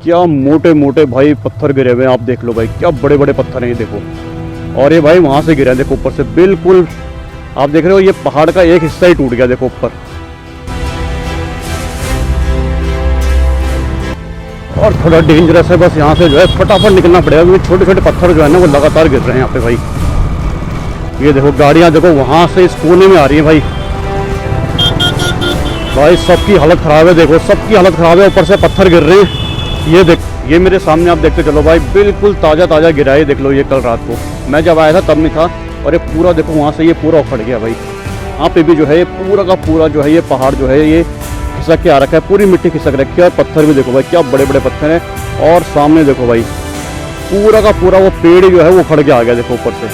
क्या मोटे मोटे भाई पत्थर गिरे हुए हैं, आप देख लो भाई, क्या बड़े बड़े पत्थर हैं ये देखो। और ये भाई वहाँ से गिरा है, देखो ऊपर से बिल्कुल आप देख रहे हो, ये पहाड़ का एक हिस्सा ही टूट गया देखो ऊपर। और थोड़ा डेंजरस है, बस यहाँ से जो है फटाफट निकलना पड़ेगा क्योंकि छोटे छोटे पत्थर जो है ना वो लगातार गिर रहे हैं यहाँ पे भाई। ये देखो गाड़ियाँ देखो वहाँ से इस कोने में आ रही हैं भाई। भाई सबकी हालत ख़राब है, देखो सबकी हालत ख़राब है, ऊपर से पत्थर गिर रहे हैं। ये देख, ये मेरे सामने आप देखते चलो भाई, बिल्कुल ताज़ा ताज़ा गिरा है, देख लो ये कल रात को मैं जब आया था तब नहीं था। और ये पूरा देखो वहाँ से ये पूरा उखड़ गया भाई। यहाँ पे भी जो है ये पूरा का पूरा जो है ये पहाड़ जो है ये खिसक के आ रखा है, पूरी मिट्टी खिसक रखी है। और पत्थर भी देखो भाई क्या बड़े बड़े पत्थर हैं। और सामने देखो भाई पूरा का पूरा वो पेड़ जो है वो उखड़ के आ गया देखो ऊपर से,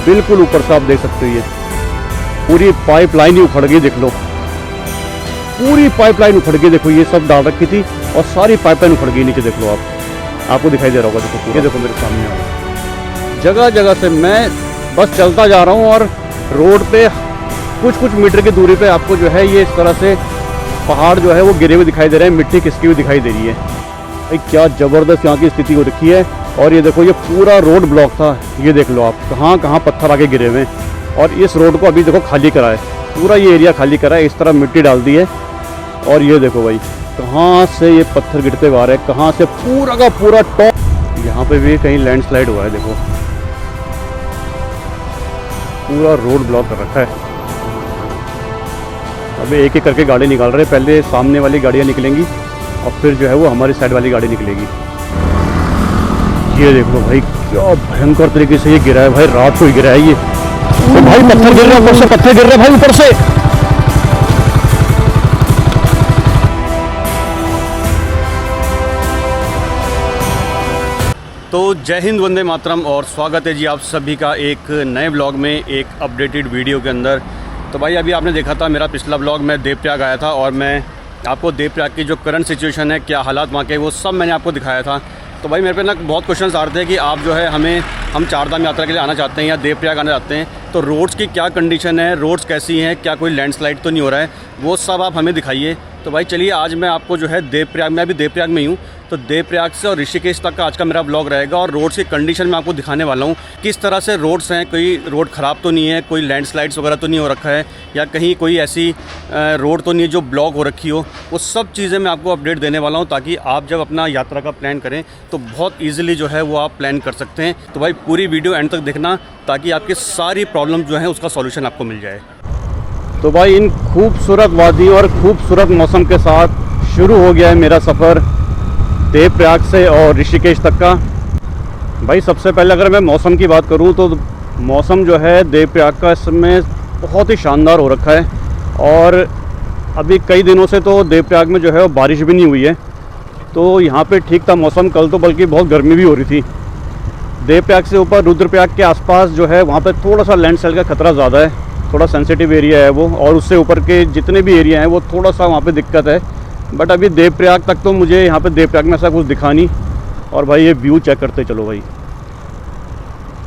बिल्कुल ऊपर से आप देख सकते हो ये पूरी पाइप लाइन ही उखड़ गई, देख लो पूरी पाइप लाइन उखड़ गई। देखो ये सब डाल रखी थी और सारी पाइप लाइन उखड़ गई नीचे, देख लो आपको दिखाई दे रहा होगा। देखो ये देखो मेरे सामने आ रहा है, जगह जगह से मैं बस चलता जा रहा हूँ और रोड पे कुछ कुछ मीटर की दूरी पे आपको जो है ये इस तरह से पहाड़ जो है वो गिरे हुए दिखाई दे रहे हैं, मिट्टी खिसकी हुई दिखाई दे रही है भाई। क्या ज़बरदस्त यहाँ की स्थिति हो रखी है। और ये देखो ये पूरा रोड ब्लॉक था, ये देख लो आप कहाँ कहाँ पत्थर आके गिरे हुए हैं। और इस रोड को अभी देखो खाली करा है, पूरा ये एरिया खाली करा है, इस तरह मिट्टी डाल दी है। और ये देखो भाई कहाँ से ये पत्थर गिरते हुए आ रहे हैं, कहाँ से पूरा का पूरा टॉप। यहाँ पे भी कहीं लैंडस्लाइड हुआ है, देखो पूरा रोड ब्लॉक कर रखा है। अभी एक एक करके गाड़ी निकाल रहे हैं, पहले सामने वाली गाड़ियाँ निकलेंगी और फिर जो है वो हमारी साइड वाली गाड़ी निकलेगी। ये देखो भाई क्या भयंकर तरीके से ये गिरा है भाई, रात को ही गिरा है ये। तो भाई पत्थर गिर रहे हैं ऊपर से, पत्थर गिर रहे हैं भाई ऊपर से। तो जय हिंद, वंदे मातरम और स्वागत है जी आप सभी का एक नए ब्लॉग में, एक अपडेटेड वीडियो के अंदर। तो भाई अभी आपने देखा था मेरा पिछला ब्लॉग, मैं देवप्रयाग आया था और मैं आपको देवप्रयाग की जो करंट सिचुएशन है, क्या हालात वहाँ के, वो सब मैंने आपको दिखाया था। तो भाई मेरे पे ना बहुत क्वेश्चंस आ रहे थे कि आप जो है हम चारधाम यात्रा के लिए आना चाहते हैं या देवप्रयाग आना चाहते हैं, तो रोड्स की क्या कंडीशन है, रोड्स कैसी हैं, क्या कोई लैंडस्लाइड तो नहीं हो रहा है, वो सब आप हमें दिखाइए। तो भाई चलिए आज मैं आपको जो है देवप्रयाग, मैं अभी देवप्रयाग में ही हूँ, तो देवप्रयाग से और ऋषिकेश तक का आज का मेरा ब्लॉग रहेगा। और रोड्स की कंडीशन मैं आपको दिखाने वाला हूँ, किस तरह से रोड्स हैं, कोई रोड ख़राब तो नहीं है, कोई लैंडस्लाइड्स वगैरह तो नहीं हो रखा है, या कहीं कोई ऐसी रोड तो नहीं है जो ब्लॉक हो रखी हो। वो सब चीज़ें मैं आपको अपडेट देने वाला हूँ ताकि आप जब अपना यात्रा का प्लान करें तो बहुत ईजिली जो है वो आप प्लान कर सकते हैं। तो भाई पूरी वीडियो एंड तक देखना ताकि आपकी सारी प्रॉब्लम जो है उसका सॉल्यूशन आपको मिल जाए। तो भाई इन खूबसूरत वादी और खूबसूरत मौसम के साथ शुरू हो गया है मेरा सफ़र देवप्रयाग से और ऋषिकेश तक का। भाई सबसे पहले अगर मैं मौसम की बात करूं तो मौसम जो है देवप्रयाग का इस समय बहुत ही शानदार हो रखा है। और अभी कई दिनों से तो देवप्रयाग में जो है वो बारिश भी नहीं हुई है, तो यहाँ पे ठीक था मौसम। कल तो बल्कि बहुत गर्मी भी हो रही थी। देवप्रयाग से ऊपर रुद्रप्रयाग के आसपास जो है वहाँ पे थोड़ा सा लैंडस्लाइड का खतरा ज़्यादा है, थोड़ा सेंसिटिव एरिया है वो, और उससे ऊपर के जितने भी एरिया हैं वो थोड़ा सा वहाँ पे दिक्कत है। बट अभी देवप्रयाग तक तो मुझे यहाँ पे देवप्रयाग में ऐसा कुछ दिखा नहीं। और भाई ये व्यू चेक करते चलो भाई,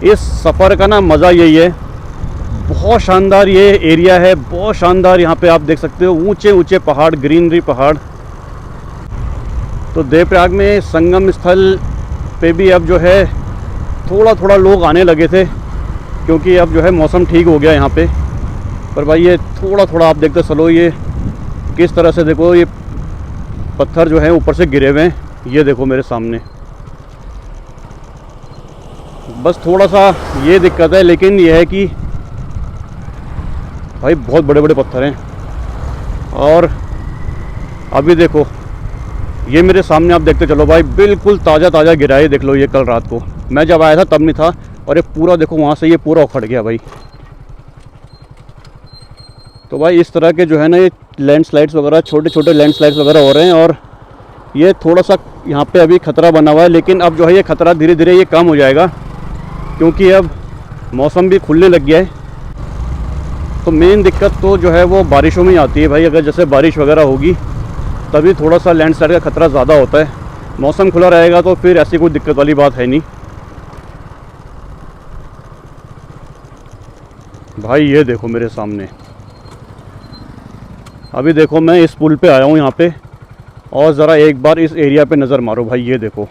इस सफ़र का ना मज़ा यही है, बहुत शानदार ये एरिया है, बहुत शानदार। यहाँ पे आप देख सकते हो ऊंचे ऊंचे पहाड़, ग्रीनरी पहाड़। तो देवप्रयाग में संगम स्थल पे भी अब जो है थोड़ा थोड़ा लोग आने लगे थे क्योंकि अब जो है मौसम ठीक हो गया यहाँ पे। पर भाई ये थोड़ा थोड़ा आप देखते चलो ये किस तरह से, देखो ये पत्थर जो है ऊपर से गिरे हुए हैं, ये देखो मेरे सामने। बस थोड़ा सा ये दिक्कत है, लेकिन ये है कि भाई बहुत बड़े बड़े पत्थर हैं। और अभी देखो ये मेरे सामने आप देखते चलो भाई, बिल्कुल ताज़ा ताज़ा गिरा है, देख लो ये कल रात को मैं जब आया था तब नहीं था। और ये पूरा देखो वहाँ से ये पूरा उखड़ गया भाई। तो भाई इस तरह के जो है ना ये लैंडस्लाइड्स वगैरह, छोटे छोटे लैंडस्लाइड्स वगैरह हो रहे हैं। और ये थोड़ा सा यहाँ पे अभी खतरा बना हुआ है, लेकिन अब जो है ये खतरा धीरे धीरे ये कम हो जाएगा क्योंकि अब मौसम भी खुलने लग गया है। तो मेन दिक्कत तो जो है वो बारिशों में ही आती है भाई। अगर जैसे बारिश वगैरह होगी तभी थोड़ा सा लैंडस्लाइड का खतरा ज़्यादा होता है। मौसम खुला रहेगा तो फिर ऐसी कोई दिक्कत वाली बात है नहीं। भाई ये देखो मेरे सामने, अभी देखो मैं इस पुल पे आया हूँ यहाँ पे, और ज़रा एक बार इस एरिया पे नज़र मारो भाई, ये देखो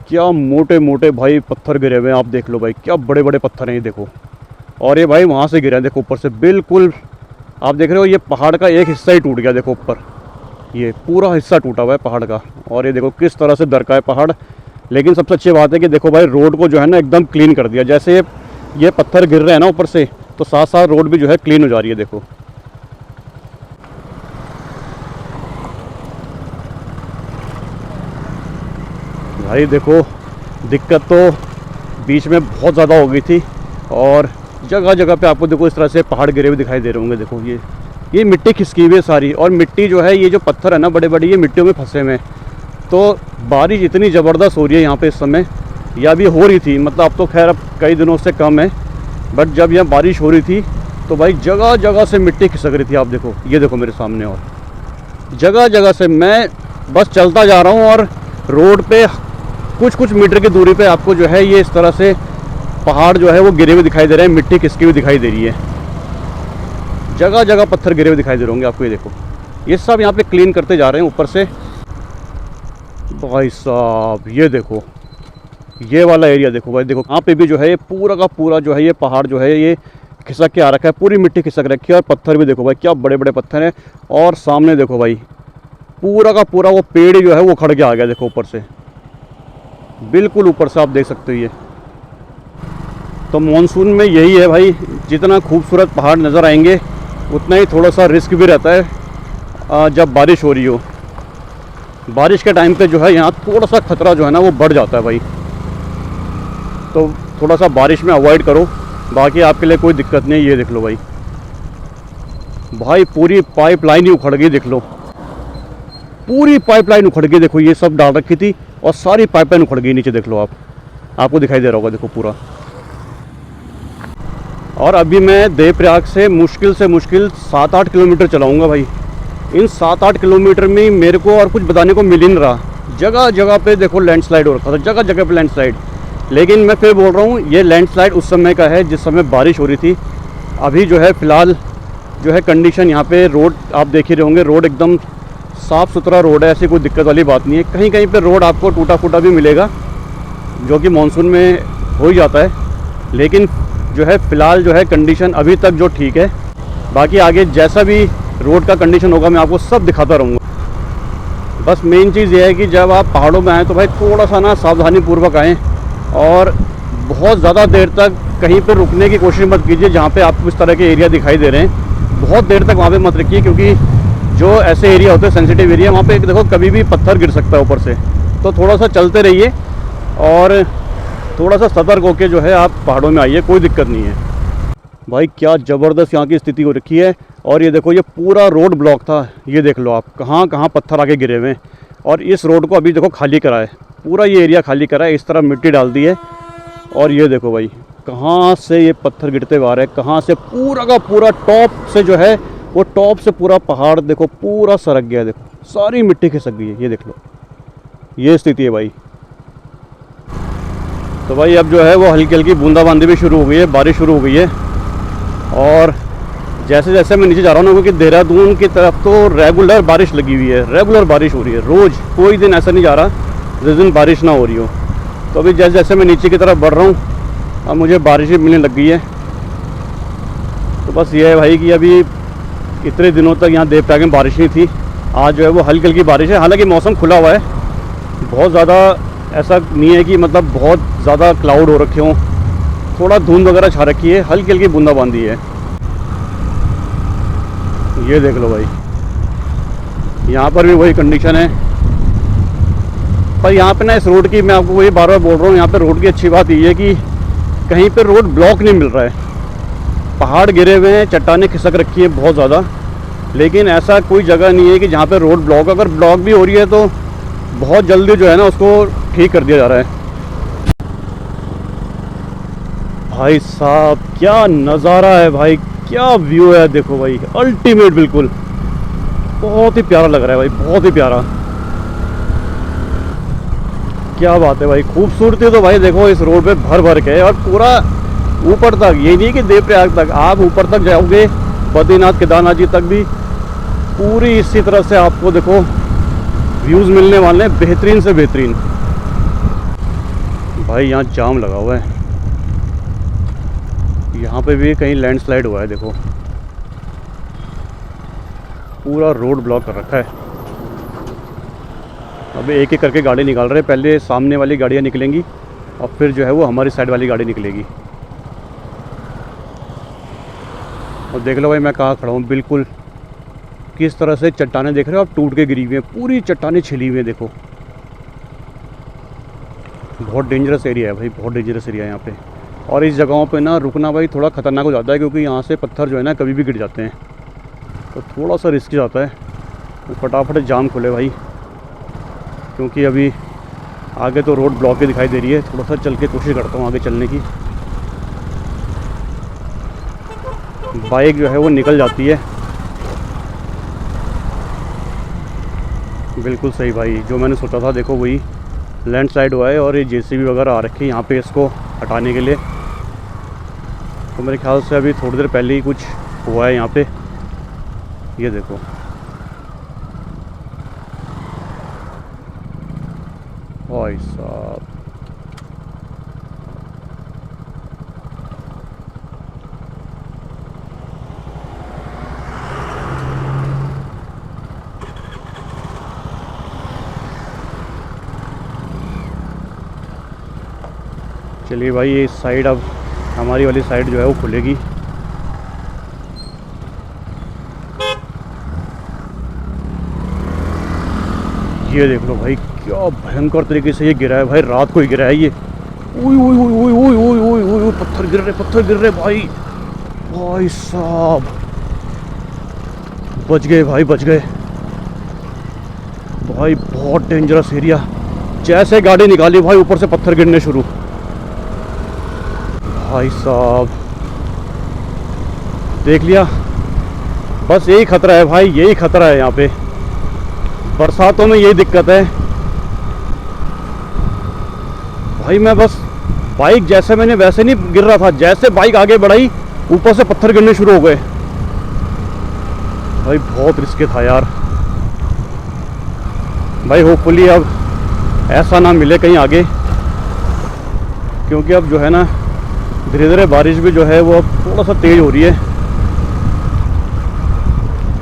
क्या मोटे मोटे भाई पत्थर गिरे हुए हैं। आप देख लो भाई, क्या बड़े बड़े पत्थर हैं ये देखो। और ये भाई वहाँ से गिरे हैं, देखो ऊपर से बिल्कुल आप देख रहे हो, ये पहाड़ का एक हिस्सा ही टूट गया। देखो ऊपर ये पूरा हिस्सा टूटा हुआ है पहाड़ का। और ये देखो किस तरह से दरका है पहाड़। लेकिन सबसे अच्छी बात है कि देखो भाई रोड को जो है ना एकदम क्लीन कर दिया। जैसे ये पत्थर गिर रहे हैं ना ऊपर से, तो साथ साथ रोड भी जो है क्लीन हो जा रही है। देखो भाई देखो, दिक्कत तो बीच में बहुत ज़्यादा हो गई थी। और जगह जगह पे आपको देखो इस तरह से पहाड़ गिरे हुए दिखाई दे रहे होंगे। देखो ये मिट्टी खिसकी हुई है सारी। और मिट्टी जो है, ये जो पत्थर है ना बड़े बड़े, ये मिट्टियों में फंसे हुए हैं। तो बारिश इतनी ज़बरदस्त हो रही है यहाँ पे इस समय, या अभी हो रही थी, मतलब अब तो खैर अब कई दिनों से कम है, बट जब यहाँ बारिश हो रही थी तो भाई जगह जगह से मिट्टी खिसक रही थी। आप देखो, ये देखो मेरे सामने, और जगह जगह से मैं बस चलता जा रहा हूँ और रोड पे कुछ कुछ मीटर की दूरी पे आपको जो है ये इस तरह से पहाड़ जो है वो गिरे हुए दिखाई दे रहे हैं, मिट्टी खिसकी हुई दिखाई दे रही है। जगह जगह पत्थर गिरे हुए दिखाई दे रहे होंगे आपको। ये देखो, ये सब यहाँ पे क्लीन करते जा रहे हैं ऊपर से। भाई साहब ये देखो, ये वाला एरिया देखो भाई, देखो यहाँ पे भी जो है ये पूरा का पूरा जो है ये पहाड़ जो है ये खिसक के आ रखा है, पूरी मिट्टी खिसक रखी है। और पत्थर भी देखो भाई क्या बड़े बड़े पत्थर हैं। और सामने देखो भाई पूरा का पूरा वो पेड़ जो है वो खड़ के आ गया। देखो ऊपर से, बिल्कुल ऊपर से आप देख सकते हो ये। तो मानसून में यही है भाई, जितना खूबसूरत पहाड़ नज़र आएंगे उतना ही थोड़ा सा रिस्क भी रहता है जब बारिश हो रही हो। बारिश के टाइम पे जो है यहाँ थोड़ा सा खतरा जो है ना वो बढ़ जाता है भाई। तो थोड़ा सा बारिश में अवॉइड करो, बाकी आपके लिए कोई दिक्कत नहीं। ये देख लो भाई, भाई पूरी पाइपलाइन ही उखड़ गई। देख लो पूरी पाइपलाइन उखड़ गई। देखो ये सब डाल रखी थी और सारी पाइपलाइन उखड़ गई नीचे। देख लो आपको दिखाई दे रहा होगा, देखो पूरा। और अभी मैं देवप्रयाग से मुश्किल 7-8 किलोमीटर चलाऊँगा भाई। इन 7-8 किलोमीटर में मेरे को और कुछ बताने को मिल ही नहीं रहा। जगह जगह पे देखो लैंडस्लाइड हो रखा था, जगह जगह पे लैंडस्लाइड। लेकिन मैं फिर बोल रहा हूँ, ये लैंडस्लाइड उस समय का है जिस समय बारिश हो रही थी। अभी जो है फ़िलहाल जो है कंडीशन यहाँ पे रोड आप देख ही रहे होंगे, रोड एकदम साफ़ सुथरा रोड है, ऐसी कोई दिक्कत वाली बात नहीं है। कहीं कहीं पे रोड आपको टूटा फूटा भी मिलेगा, जो कि मानसून में हो ही जाता है। लेकिन जो है फ़िलहाल जो है कंडीशन अभी तक जो ठीक है। बाकी आगे जैसा भी रोड का कंडीशन होगा मैं आपको सब दिखाता रहूँगा। बस मेन चीज़ ये है कि जब आप पहाड़ों में आएँ तो भाई थोड़ा सा ना सावधानी पूर्वक आएँ, और बहुत ज़्यादा देर तक कहीं पर रुकने की कोशिश मत कीजिए। जहाँ पे आपको इस तरह के एरिया दिखाई दे रहे हैं, बहुत देर तक वहाँ पे मत रुकिए, क्योंकि जो ऐसे एरिया होते हैं सेंसिटिव एरिया, वहाँ पे देखो कभी भी पत्थर गिर सकता है ऊपर से। तो थोड़ा सा चलते रहिए और थोड़ा सा सतर्क होकर जो है आप पहाड़ों में आइए, कोई दिक्कत नहीं है भाई। क्या ज़बरदस्त यहाँ की स्थिति हो रखी है। और ये देखो ये पूरा रोड ब्लॉक था, ये देख लो आप कहाँ कहाँ पत्थर आके गिरे हुए हैं। और इस रोड को अभी देखो खाली करा है, पूरा ये एरिया खाली करा है, इस तरह मिट्टी डाल दी है। और ये देखो भाई कहाँ से ये पत्थर गिरते हुए आ रहे हैं, कहाँ से पूरा का पूरा टॉप से जो है वो टॉप से पूरा पहाड़ देखो पूरा सरक गया है। देखो सारी मिट्टी खिसक गई है, ये देख लो, ये स्थिति है भाई। तो भाई अब जो है वो हल्की हल्की बूंदाबांदी भी शुरू हो गई है, बारिश शुरू हो गई है। और जैसे जैसे मैं नीचे जा रहा हूँ ना, क्योंकि देहरादून की तरफ तो रेगुलर बारिश लगी हुई है, रेगुलर बारिश हो रही है रोज़, कोई दिन ऐसा नहीं जा रहा जिस दिन बारिश ना हो रही हो। तो अभी जैसे जैसे मैं नीचे की तरफ बढ़ रहा हूँ, अब मुझे बारिश भी मिलने लग गई है। तो बस ये है भाई कि अभी इतने दिनों तक यहाँ देवप्रयाग में बारिश नहीं थी, आज जो है वो हल्की हल्की बारिश है। हालांकि मौसम खुला हुआ है, बहुत ज़्यादा ऐसा नहीं है कि मतलब बहुत ज़्यादा क्लाउड हो रखे हों, थोड़ा धुंध वगैरह छा रखी है, हल्की हल्की बूंदाबांदी है। ये देख लो भाई, यहाँ पर भी वही कंडीशन है। पर यहाँ पे ना इस रोड की मैं आपको वही बार बार बोल रहा हूँ, यहाँ पे रोड की अच्छी बात ये है कि कहीं पे रोड ब्लॉक नहीं मिल रहा है। पहाड़ गिरे हुए हैं, चट्टानें खिसक रखी है बहुत ज़्यादा, लेकिन ऐसा कोई जगह नहीं है कि जहाँ पे रोड ब्लॉक। अगर ब्लॉक भी हो रही है तो बहुत जल्दी जो है ना उसको ठीक कर दिया जा रहा है। भाई साहब क्या नज़ारा है भाई, क्या व्यू है, देखो भाई अल्टीमेट, बिल्कुल बहुत ही प्यारा लग रहा है भाई, बहुत ही प्यारा। क्या बात है भाई, खूबसूरती तो भाई देखो इस रोड पे भर भर के है। और पूरा ऊपर तक, ये नहीं कि देवप्रयाग तक, आप ऊपर तक जाओगे बद्रीनाथ केदारनाथ जी तक भी पूरी इसी तरह से आपको देखो व्यूज़ मिलने वाले हैं बेहतरीन से बेहतरीन। भाई यहाँ जाम लगा हुआ है, यहाँ पे भी कहीं लैंडस्लाइड हुआ है, देखो पूरा रोड ब्लॉक कर रखा है। अब एक एक करके गाड़ी निकाल रहे हैं, पहले सामने वाली गाड़ियाँ निकलेंगी और फिर जो है वो हमारी साइड वाली गाड़ी निकलेगी। और देख लो भाई मैं कहाँ खड़ा हूँ, बिल्कुल किस तरह से चट्टानें देख रहे हो आप, टूट के गिरी हुई हैं, पूरी चट्टानें छिली हुई हैं, देखो बहुत डेंजरस एरिया है भाई, बहुत डेंजरस एरिया है यहाँ पे। और इस जगहों पे ना रुकना भाई थोड़ा ख़तरनाक हो जाता है, क्योंकि यहाँ से पत्थर जो है ना कभी भी गिर जाते हैं, तो थोड़ा सा रिस्क जाता है। तो फटाफट जाम खुले भाई, क्योंकि अभी आगे तो रोड ब्लॉक ही दिखाई दे रही है। थोड़ा सा चल के कोशिश करता हूँ आगे चलने की। बाइक जो है वो निकल जाती है। बिल्कुल सही भाई, जो मैंने सोचा था देखो वही लैंडस्लाइड हुआ है और ये जेसीबी वगैरह आ रखी है यहाँ पे इसको हटाने के लिए। तो मेरे ख्याल से अभी थोड़ी देर पहले ही कुछ हुआ है यहाँ पे, ये देखो। भाई साहब चलिए भाई, ये साइड अब हमारी वाली साइड जो है वो खुलेगी। ये देख लो भाई क्या भयंकर तरीके से ये गिरा है भाई, रात को ही गिरा है ये। ओए ओए ओए ओए ओए ओए ओए, पत्थर गिर रहे भाई। भाई साहब बच गए भाई, बच गए भाई, बहुत डेंजरस एरिया। जैसे गाड़ी निकाली भाई ऊपर से पत्थर गिरने शुरू। भाई साहब देख लिया, बस यही खतरा है भाई, यही खतरा है यहाँ पे, बरसातों में यही दिक्कत है भाई। मैं बस बाइक जैसे मैंने वैसे नहीं गिर रहा था, जैसे बाइक आगे बढ़ाई ऊपर से पत्थर गिरने शुरू हो गए भाई। बहुत रिस्की था यार भाई। होपफुली अब ऐसा ना मिले कहीं आगे, क्योंकि अब जो है ना धीरे धीरे बारिश भी जो है वो अब थोड़ा सा तेज़ हो रही है।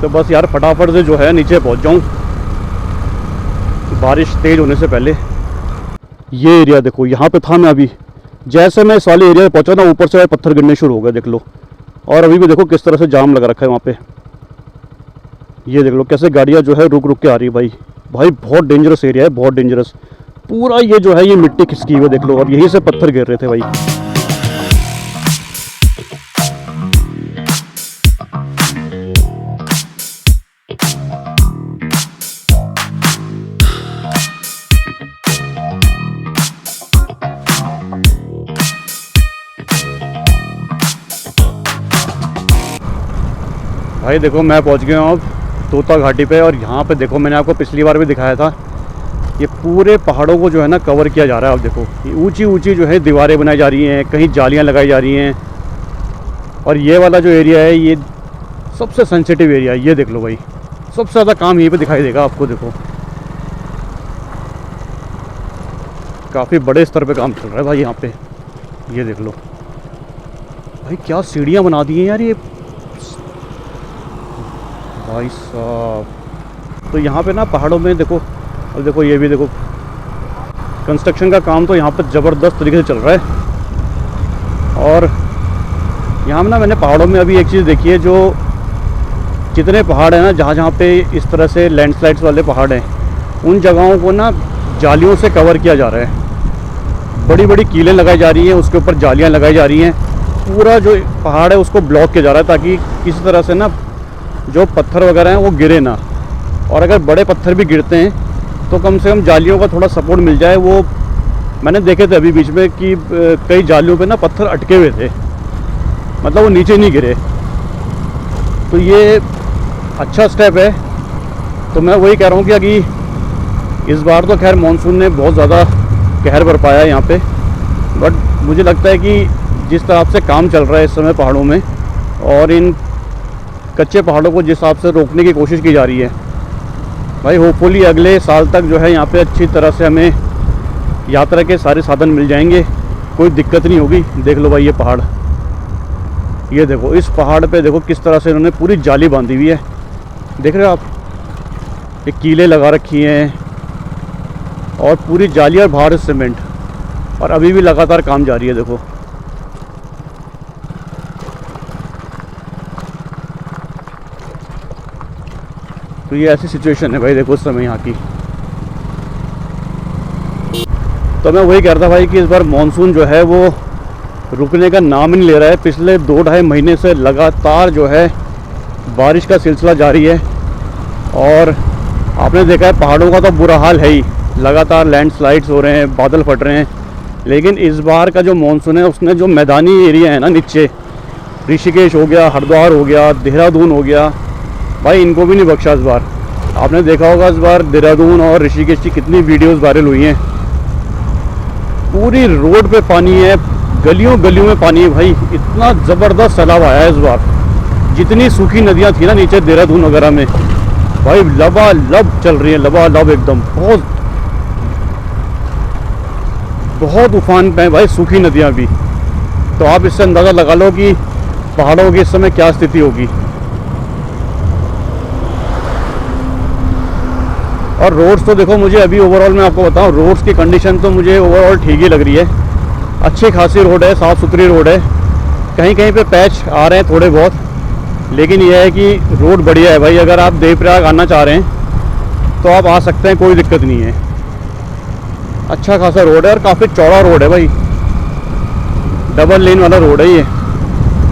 तो बस यार फटाफट से जो है नीचे पहुंच जाऊं बारिश तेज़ होने से पहले। ये एरिया देखो, यहाँ पे था मैं अभी, जैसे मैं इस वाले एरिया में पहुंचा ना ऊपर से पत्थर गिरने शुरू हो गए, देख लो। और अभी भी देखो किस तरह से जाम लगा रखा है वहाँ पे। ये देख लो कैसे गाड़ियाँ जो है रुक रुक के आ रही है भाई। भाई बहुत डेंजरस एरिया है, बहुत डेंजरस। पूरा ये जो है ये मिट्टी खिसकी हुई है, देख लो, और यहीं से पत्थर गिर रहे थे भाई। भाई देखो मैं पहुंच गया हूँ अब तोता घाटी पे, और यहाँ पे देखो मैंने आपको पिछली बार भी दिखाया था, ये पूरे पहाड़ों को जो है ना कवर किया जा रहा है। अब देखो ये ऊंची ऊंची जो है दीवारें बनाई जा रही हैं, कहीं जालियाँ लगाई जा रही हैं। और ये वाला जो एरिया है ये सबसे सेंसिटिव एरिया है। ये देख लो भाई, सबसे ज़्यादा काम यहीं पे दिखाई देगा आपको। देखो काफ़ी बड़े स्तर पे काम चल रहा है भाई यहाँ पे। ये देख लो भाई क्या सीढ़ियाँ बना दी हैं यार ये भाई साहब। तो यहाँ पे ना पहाड़ों में देखो, और देखो ये भी देखो कंस्ट्रक्शन का काम तो यहाँ पर ज़बरदस्त तरीके से चल रहा है। और यहाँ ना मैंने पहाड़ों में अभी एक चीज़ देखी है, जो जितने पहाड़ हैं ना जहाँ जहाँ पे इस तरह से लैंडस्लाइड्स वाले पहाड़ हैं, उन जगहों को ना जालियों से कवर किया जा रहा है। बड़ी बड़ी कीलें लगाई जा रही हैं, उसके ऊपर जालियाँ लगाई जा रही हैं। पूरा जो पहाड़ है उसको ब्लॉक किया जा रहा है, ताकि किसी तरह से ना जो पत्थर वगैरह हैं वो गिरे ना। और अगर बड़े पत्थर भी गिरते हैं तो कम से कम जालियों का थोड़ा सपोर्ट मिल जाए। वो मैंने देखे थे अभी बीच में कि कई जालियों पे ना पत्थर अटके हुए थे, मतलब वो नीचे नहीं गिरे। तो ये अच्छा स्टेप है। तो मैं वही कह रहा हूँ कि अभी इस बार तो खैर मानसून ने बहुत ज़्यादा कहर बरपाया यहाँ पे, बट मुझे लगता है कि जिस तरह से काम चल रहा है इस समय पहाड़ों में, और इन कच्चे पहाड़ों को जिस हिसाब से रोकने की कोशिश की जा रही है, भाई होपफुली अगले साल तक जो है यहाँ पे अच्छी तरह से हमें यात्रा के सारे साधन मिल जाएंगे, कोई दिक्कत नहीं होगी। देख लो भाई ये पहाड़, ये देखो इस पहाड़ पे देखो किस तरह से इन्होंने पूरी जाली बांधी हुई है। देख रहे हो आप, ये कीले लगा रखी हैं और पूरी जाली और बाहर सीमेंट, और अभी भी लगातार काम जारी है। देखो तो ये ऐसी सिचुएशन है भाई, देखो उस समय यहाँ की। तो मैं वही कह रहा था भाई कि इस बार मानसून जो है वो रुकने का नाम ही नहीं ले रहा है। पिछले 2-2.5 महीने से लगातार जो है बारिश का सिलसिला जारी है, और आपने देखा है पहाड़ों का तो बुरा हाल है ही, लगातार लैंडस्लाइड्स हो रहे हैं, बादल फट रहे हैं। लेकिन इस बार का जो मानसून है उसने जो मैदानी एरिया है ना नीचे, ऋषिकेश हो गया, हरिद्वार हो गया, देहरादून हो गया, भाई इनको भी नहीं बख्शा इस बार। आपने देखा होगा इस बार देहरादून और ऋषिकेश की कितनी वीडियोस वायरल हुई हैं। पूरी रोड पे पानी है, गलियों गलियों में पानी है भाई, इतना ज़बरदस्त सैलाब आया है इस बार। जितनी सूखी नदियाँ थी ना नीचे देहरादून वगैरह में, भाई लबालब चल रही है, लबालब एकदम, बहुत उफान पे है भाई सूखी नदियाँ भी। तो आप इससे अंदाज़ा लगा लो कि पहाड़ों की इस समय क्या स्थिति होगी। और रोड्स तो देखो, मुझे अभी ओवरऑल मैं आपको बताऊं, रोड्स की कंडीशन तो मुझे ओवरऑल ठीक ही लग रही है। अच्छी खासी रोड है, साफ़ सुथरी रोड है। कहीं कहीं पे पैच आ रहे हैं थोड़े बहुत, लेकिन यह है कि रोड बढ़िया है भाई। अगर आप देवप्रयाग आना चाह रहे हैं तो आप आ सकते हैं, कोई दिक्कत नहीं है। अच्छा खासा रोड है और काफ़ी चौड़ा रोड है भाई, डबल लेन वाला रोड है ये,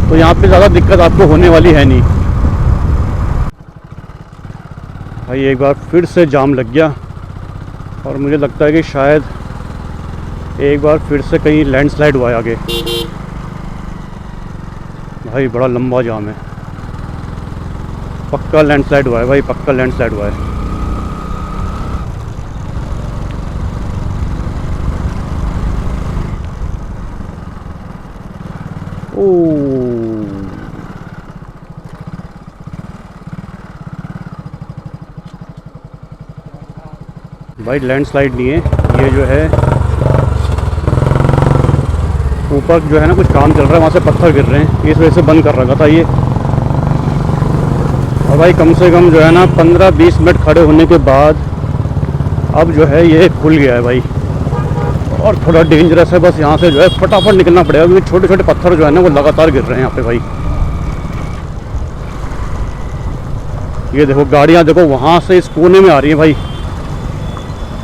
तो यहाँ पे ज़्यादा दिक्कत आपको होने वाली है नहीं। भाई एक बार फिर से जाम लग गया, और मुझे लगता है कि शायद एक बार फिर से कहीं लैंडस्लाइड हुआ है आगे। भाई बड़ा लंबा जाम है, पक्का लैंडस्लाइड हुआ है भाई, पक्का लैंडस्लाइड हुआ है। भाई लैंडस्लाइड नहीं है ये, जो है ऊपर जो है ना कुछ काम चल रहा है, वहाँ से पत्थर गिर रहे हैं, इस वजह से बंद कर रखा था ये। और भाई कम से कम जो है ना 15-20 मिनट खड़े होने के बाद अब जो है ये खुल गया है भाई, और थोड़ा डेंजरस है। बस यहाँ से जो है फटाफट निकलना पड़ेगा, क्योंकि छोटे छोटे पत्थर जो है ना वो लगातार गिर रहे हैं यहाँ पे भाई। ये देखो गाड़ियाँ देखो वहाँ से इस कोने में आ रही है भाई,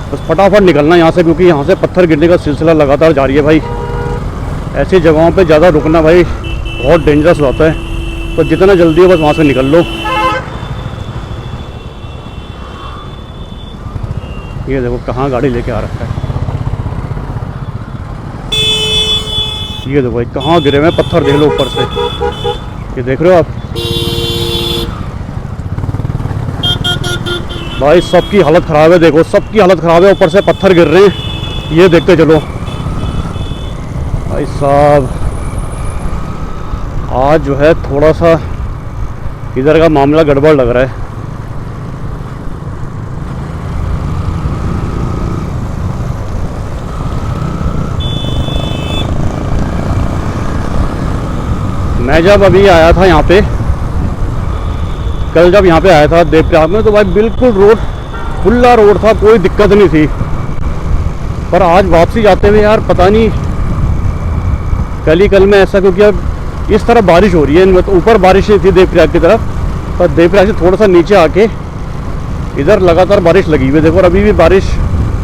बस फटाफट निकलना यहाँ से, क्योंकि यहाँ से पत्थर गिरने का सिलसिला लगातार जारी है भाई। ऐसी जगहों पे ज़्यादा रुकना भाई बहुत डेंजरस होता है, तो जितना जल्दी हो बस वहाँ से निकल लो। ये देखो कहाँ गाड़ी लेके आ रखा है, ये देखो भाई कहाँ गिरे हुए पत्थर, देख लो ऊपर से, ये देख रहे हो आप भाई। सबकी हालत ख़राब है, देखो सबकी हालत ख़राब है, ऊपर से पत्थर गिर रहे हैं, ये देखते चलो भाई साहब। आज जो है थोड़ा सा इधर का मामला गड़बड़ लग रहा है। मैं जब अभी आया था यहाँ पे, कल जब यहाँ पे आया था देवप्रयाग में, तो भाई बिल्कुल रोड खुला रोड था, कोई दिक्कत नहीं थी। पर आज वापसी जाते हुए यार पता नहीं कल में ऐसा, क्योंकि अब इस तरफ बारिश हो रही है, तो ऊपर बारिश नहीं थी देवप्रयाग की तरफ, पर देवप्रयाग से थोड़ा सा नीचे आके इधर लगातार बारिश लगी हुई है। देखो अभी भी बारिश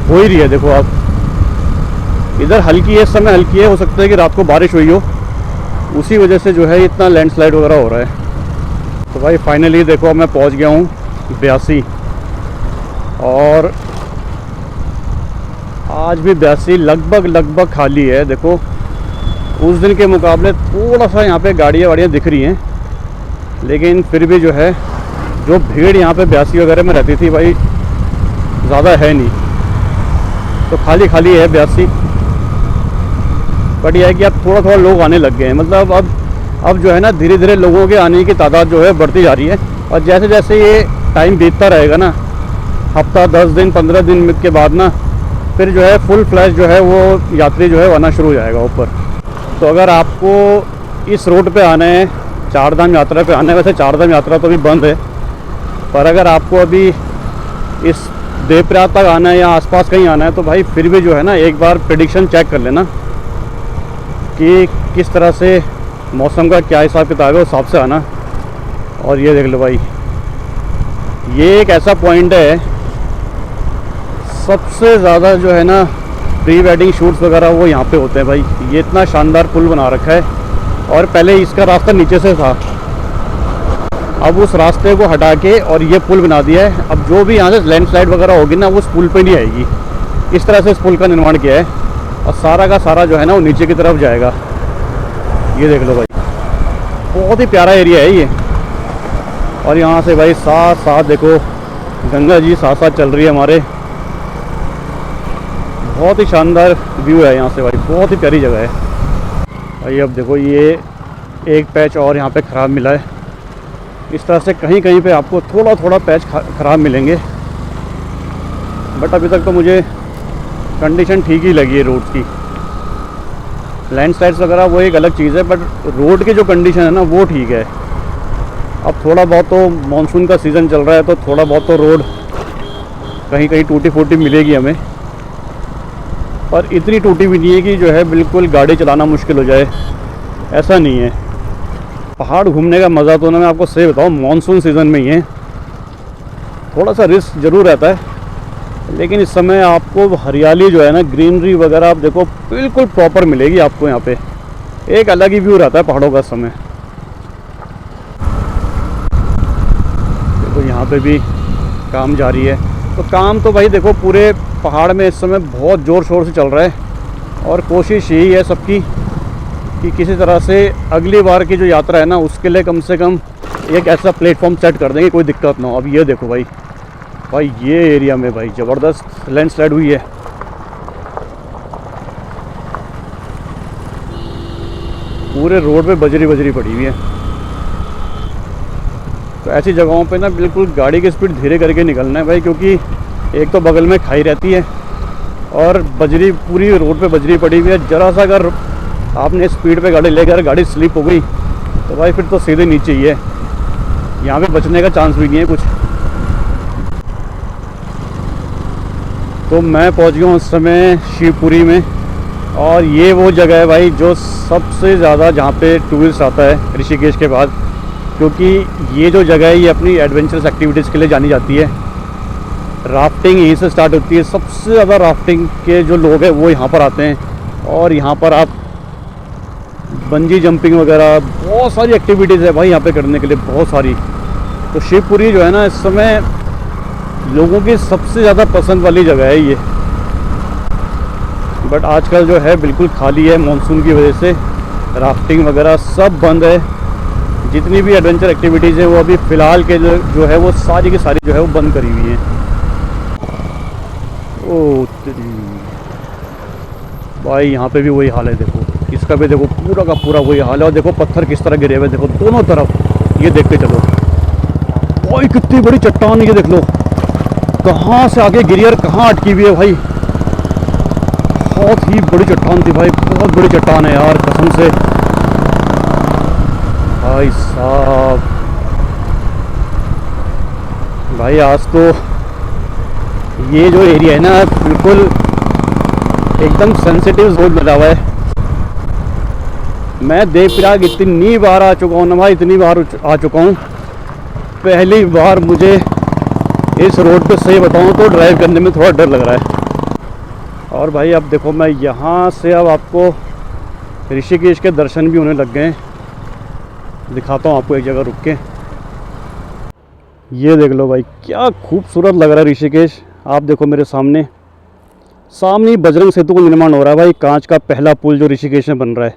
हो ही रही है, देखो आप इधर हल्की है, इस समय हल्की है, हो सकता है कि रात को बारिश हुई हो, उसी वजह से जो है इतना लैंडस्लाइड वगैरह हो रहा है। तो भाई फाइनली देखो मैं पहुंच गया हूँ ब्यासी, और आज भी ब्यासी लगभग खाली है। देखो उस दिन के मुकाबले थोड़ा सा यहाँ पे गाड़ियाँ दिख रही हैं, लेकिन फिर भी जो है जो भीड़ यहाँ पे ब्यासी वगैरह में रहती थी भाई ज़्यादा है नहीं, तो खाली है ब्यासी। बट यह है कि अब थोड़ा लोग आने लग गए हैं, मतलब अब जो है ना धीरे धीरे लोगों के आने की तादाद जो है बढ़ती जा रही है, और जैसे जैसे ये टाइम बीतता रहेगा ना हफ्ता 10 दिन 15 दिन के बाद ना फिर जो है फुल फ्लैश जो है वो यात्री जो है आना शुरू हो जाएगा ऊपर। तो अगर आपको इस रूट पे आना है, चारधाम यात्रा पे आना है, वैसे चारधाम यात्रा तो अभी बंद है, पर अगर आपको अभी इस देवप्रयाग तक आना है या आसपास कहीं आना है तो भाई फिर भी जो है ना एक बार प्रेडिक्शन चेक कर लेना कि किस तरह से मौसम का क्या हिसाब किताब है, उस हिसाब से आना। और ये देख लो भाई, ये एक ऐसा पॉइंट है, सबसे ज़्यादा जो है ना प्री वेडिंग शूट्स वगैरह वो यहाँ पे होते हैं भाई। ये इतना शानदार पुल बना रखा है, और पहले इसका रास्ता नीचे से था, अब उस रास्ते को हटा के और ये पुल बना दिया है। अब जो भी यहाँ से लैंडस्लाइड वगैरह होगी ना वो उस पुल पे नहीं आएगी, इस तरह से इस पुल का निर्माण किया है, और सारा का सारा जो है ना वो नीचे की तरफ जाएगा। ये देख लो भाई, बहुत ही प्यारा एरिया है ये। और यहाँ से भाई साथ साथ देखो गंगा जी साथ साथ चल रही है हमारे, बहुत ही शानदार व्यू है यहाँ से भाई, बहुत ही प्यारी जगह है भाई। अब देखो ये एक पैच और यहाँ पे ख़राब मिला है, इस तरह से कहीं कहीं पे आपको थोड़ा थोड़ा पैच ख़राब मिलेंगे, बट अभी तक तो मुझे कंडीशन ठीक ही लगी है रोड की। लैंडस्लाइड्स वगैरह वो एक अलग चीज़ है, बट रोड की जो कंडीशन है ना वो ठीक है। अब थोड़ा बहुत तो मानसून का सीज़न चल रहा है तो थोड़ा बहुत तो रोड कहीं कहीं टूटी फूटी मिलेगी हमें, पर इतनी टूटी भी नहीं है कि जो है बिल्कुल गाड़ी चलाना मुश्किल हो जाए, ऐसा नहीं है। पहाड़ घूमने का मज़ा तो ना मैं आपको सही बताऊँ मानसून सीज़न में ही है। थोड़ा सा रिस्क ज़रूर रहता है, लेकिन इस समय आपको हरियाली जो है ना, ग्रीनरी वगैरह आप देखो बिल्कुल प्रॉपर मिलेगी आपको यहाँ पे, एक अलग ही व्यू रहता है पहाड़ों का समय। देखो यहाँ पे भी काम जारी है, तो काम तो भाई देखो पूरे पहाड़ में इस समय बहुत ज़ोर शोर से चल रहा है, और कोशिश यही है सबकी कि किसी तरह से अगली बार की जो यात्रा है ना उसके लिए कम से कम एक ऐसा प्लेटफॉर्म सेट कर देंगे कोई दिक्कत ना हो। अब ये देखो भाई, ये एरिया में भाई ज़बरदस्त लैंडस्लाइड हुई है। पूरे रोड पे बजरी बजरी पड़ी हुई है, तो ऐसी जगहों पे ना बिल्कुल गाड़ी की स्पीड धीरे करके निकलना है भाई, क्योंकि एक तो बगल में खाई रहती है और बजरी पूरी रोड पे बजरी पड़ी हुई है। ज़रा सा अगर आपने स्पीड पे गाड़ी लेकर गाड़ी स्लिप हो गई तो भाई फिर तो सीधे नीचे ही है, यहाँ पे बचने का चांस भी नहीं है कुछ। तो मैं पहुँच गया हूँ उस समय शिवपुरी में, और ये वो जगह है भाई जो सबसे ज़्यादा जहाँ पे टूरिस्ट आता है ऋषिकेश के बाद, क्योंकि ये जो जगह है ये अपनी एडवेंचरस एक्टिविटीज़ के लिए जानी जाती है। राफ्टिंग यहीं से स्टार्ट होती है, सबसे ज़्यादा राफ्टिंग के जो लोग हैं वो यहाँ पर आते हैं, और यहाँ पर आप बंजी जंपिंग वगैरह बहुत सारी एक्टिविटीज़ है भाई यहाँ पे करने के लिए, बहुत सारी। तो शिवपुरी जो है ना इस समय लोगों की सबसे ज़्यादा पसंद वाली जगह है ये, बट आजकल जो है बिल्कुल खाली है मानसून की वजह से, राफ्टिंग वगैरह सब बंद है। जितनी भी एडवेंचर एक्टिविटीज़ है वो अभी फ़िलहाल के जो है वो सारी की सारी जो है वो बंद करी हुई हैं। ओ भाई यहाँ पे भी वही हाल है, देखो इसका भी देखो पूरा का पूरा वही हाल है, और देखो पत्थर किस तरह गिरे हुए देखो दोनों तरफ, ये देखते चलो भाई कितनी बड़ी चट्टान, ये देख लो कहाँ से आगे गिरी और कहाँ अटकी हुई है भाई, बहुत ही बड़ी चट्टान थी भाई, बहुत बड़ी चट्टान है यार कसम से भाई साहब। भाई आज तो ये जो एरिया है ना बिल्कुल एकदम सेंसिटिव जोन बना हुआ है। मैं देवप्रयाग इतनी बार आ चुका हूँ ना भाई, इतनी बार आ चुका हूँ, पहली बार मुझे इस रोड पे सही बताऊँ तो ड्राइव करने में थोड़ा डर लग रहा है। और भाई अब देखो मैं यहाँ से अब आपको ऋषिकेश के दर्शन भी होने लग गए हैं, दिखाता हूँ आपको एक जगह रुक के। ये देख लो भाई क्या खूबसूरत लग रहा है ऋषिकेश। आप देखो मेरे सामने सामने बजरंग सेतु का निर्माण हो रहा है भाई, कांच का पहला पुल जो ऋषिकेश में बन रहा है।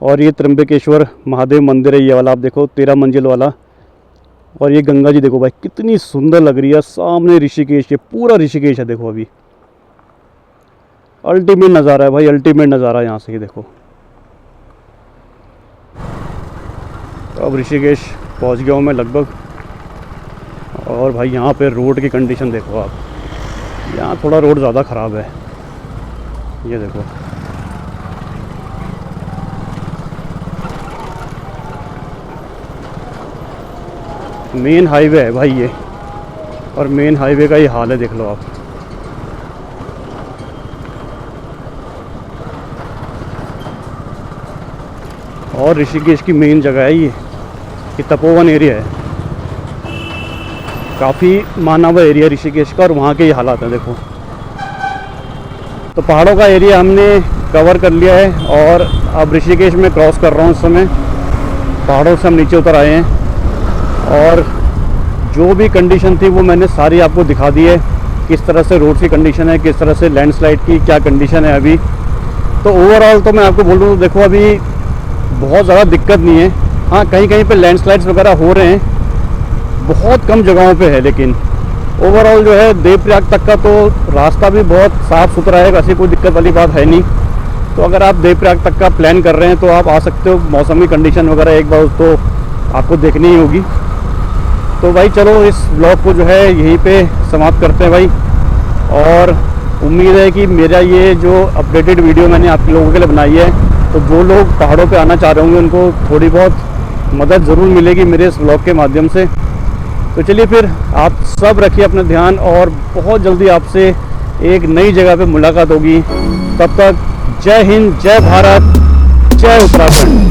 और ये त्र्यंबकेश्वर महादेव मंदिर है ये वाला, आप देखो 13 मंजिल वाला। और ये गंगा जी देखो भाई कितनी सुंदर लग रही है सामने ऋषिकेश, ये पूरा ऋषिकेश है देखो। अभी अल्टीमेट नज़ारा है भाई, अल्टीमेट नज़ारा यहाँ से, ये देखो। तो अब ऋषिकेश पहुँच गया हूँ मैं लगभग, और भाई यहाँ पे रोड की कंडीशन देखो आप, यहाँ थोड़ा रोड ज़्यादा ख़राब है। ये देखो, मेन हाईवे है भाई ये, और मेन हाईवे का ये हाल है, देख लो आप। और ऋषिकेश की मेन जगह है ये तपोवन एरिया है, काफ़ी माना हुआ एरिया ऋषिकेश का, और वहाँ के ये हालात हैं देखो। तो पहाड़ों का एरिया हमने कवर कर लिया है, और अब ऋषिकेश में क्रॉस कर रहा हूँ इस समय। पहाड़ों से हम नीचे उतर आए हैं, और जो भी कंडीशन थी वो मैंने सारी आपको दिखा दी है, किस तरह से रोड की कंडीशन है, किस तरह से लैंडस्लाइड की क्या कंडीशन है अभी। तो ओवरऑल तो मैं आपको बोल दूँ तो देखो, अभी बहुत ज़्यादा दिक्कत नहीं है। हाँ, कहीं कहीं पे लैंडस्लाइड्स वगैरह हो रहे हैं, बहुत कम जगहों पे है, लेकिन ओवरऑल जो है देवप्रयाग तक का तो रास्ता भी बहुत साफ़ सुथरा है, वैसे कोई दिक्कत वाली बात है नहीं। तो अगर आप देवप्रयाग तक का प्लान कर रहे हैं तो आप आ सकते हो। मौसम की कंडीशन वगैरह एक बार तो आपको देखनी ही होगी। तो भाई चलो, इस ब्लॉग को जो है यहीं पे समाप्त करते हैं भाई, और उम्मीद है कि मेरा ये जो अपडेटेड वीडियो मैंने आप लोगों के लिए बनाई है, तो जो लोग पहाड़ों पे आना चाह रहे होंगे उनको थोड़ी बहुत मदद ज़रूर मिलेगी मेरे इस ब्लॉग के माध्यम से। तो चलिए फिर, आप सब रखिए अपना ध्यान, और बहुत जल्दी आपसे एक नई जगह पे मुलाकात होगी। तब तक जय हिंद, जय भारत, जय उत्तराखंड।